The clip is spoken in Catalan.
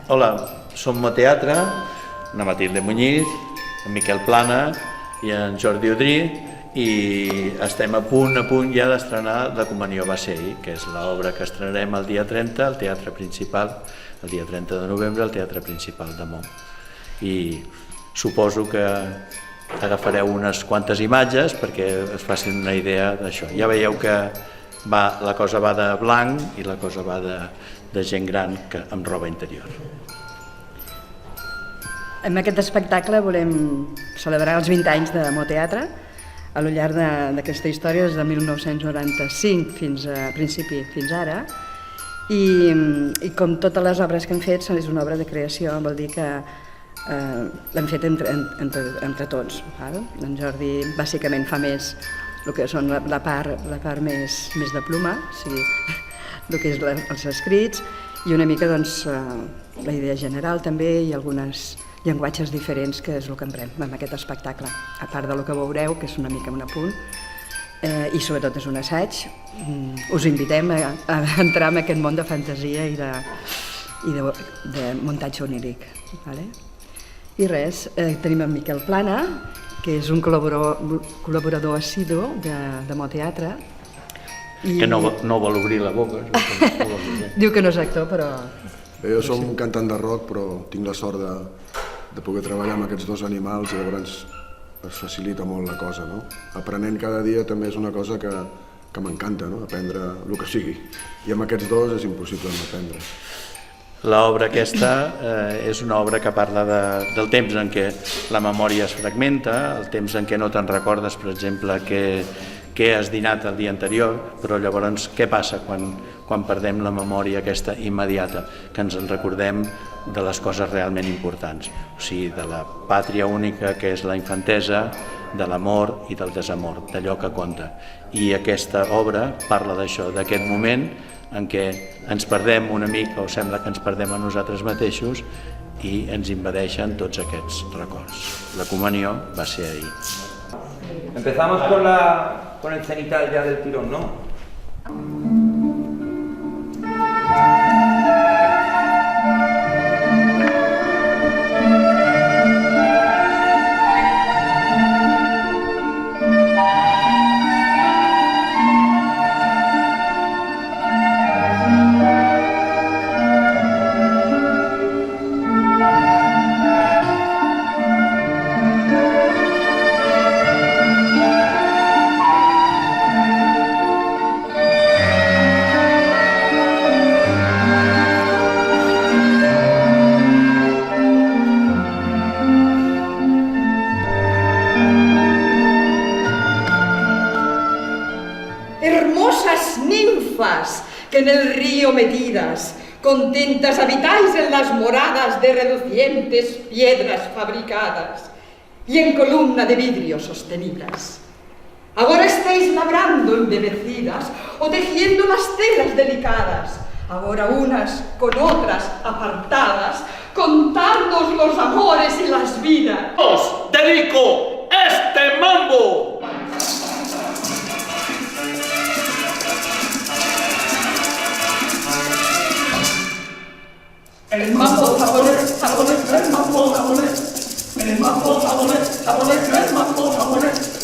Hola, som Moteatre, na Matilde Muñiz, en Miquel Plana i en Jordi Udrí, i estem a punt ja d'estrenar La Comunió va ser ahir, que és l'obra que estrenarem el dia 30 al Teatre Principal, el dia 30 de novembre al Teatre Principal de Mont. I suposo que agafareu unes quantes imatges perquè es facin una idea d'això. Ja veieu que la cosa va de blanc i la cosa va de gent gran amb roba interior. Amb aquest espectacle volem celebrar els 20 anys de Moteatre al llarg d'aquesta història des de 1995 fins a principi, fins ara, i com totes les obres que hem fet és una obra de creació, vol dir que l'hem fet entre tots. En Jordi bàsicament fa més el que són la part més de pluma, o sigui, el que és els escrits, i una mica la idea general també i algunes llenguatges diferents, que és el que emprem en aquest espectacle, a part del que veureu, que és una mica un apunt, i sobretot és un assaig. Us invitem a entrar en aquest món de fantasia i de muntatge oníric. I res, tenim en Miquel Plana, que és un col·laborador assidu de Moteatre. Que no vol obrir la boca. Diu que no és actor, però... Jo som un cantant de rock, però tinc la sort de poder treballar amb aquests dos animals i llavors es facilita molt la cosa. Aprenent cada dia també és una cosa que m'encanta, aprendre el que sigui. I amb aquests dos és impossible no aprendre. L'obra aquesta és una obra que parla del temps en què la memòria es fragmenta, el temps en què no te'n recordes, per exemple, què has dinat el dia anterior, però llavors què passa quan perdem la memòria aquesta immediata, que ens en recordem de les coses realment importants, o sigui, de la pàtria única que és la infantesa, de l'amor i del desamor, d'allò que compta. I aquesta obra parla d'això, d'aquest moment en què ens perdem una mica, o sembla que ens perdem a nosaltres mateixos, i ens invadeixen tots aquests records. La comunió va ser ahir. Empezamos con el cenital ya del tirón, ¿no? Hermosas ninfas que en el río metidas, contentas habitáis en las moradas de relucientes piedras fabricadas y en columna de vidrio sostenidas. Ahora estáis labrando embebecidas o tejiendo las telas delicadas, ahora unas con otras apartadas, contadnos los amores y las vidas. Os dedico este mambo. El mambo japonés, japonés, el mambo japonés. El mambo japonés, japonés, el mambo japonés.